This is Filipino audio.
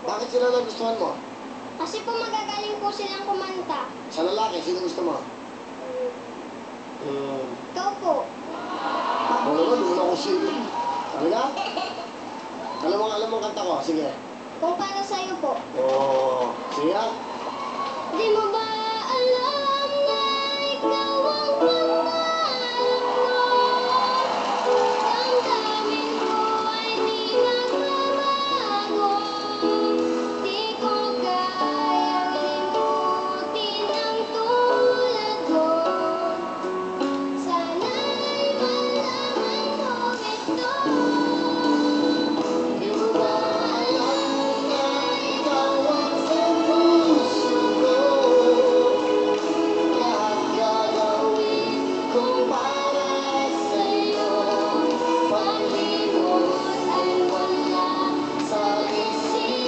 po. Bakit sila nagustuhan mo? Kasi po magagaling po silang kumanta. Sa lalaki, sino gusto mo? Ikaw po. Ako naman, wala akong sino. Talaga? Alam mo ang kanta ko, sige. Kung para sa'yo po. Oo. Sige. Di mo ba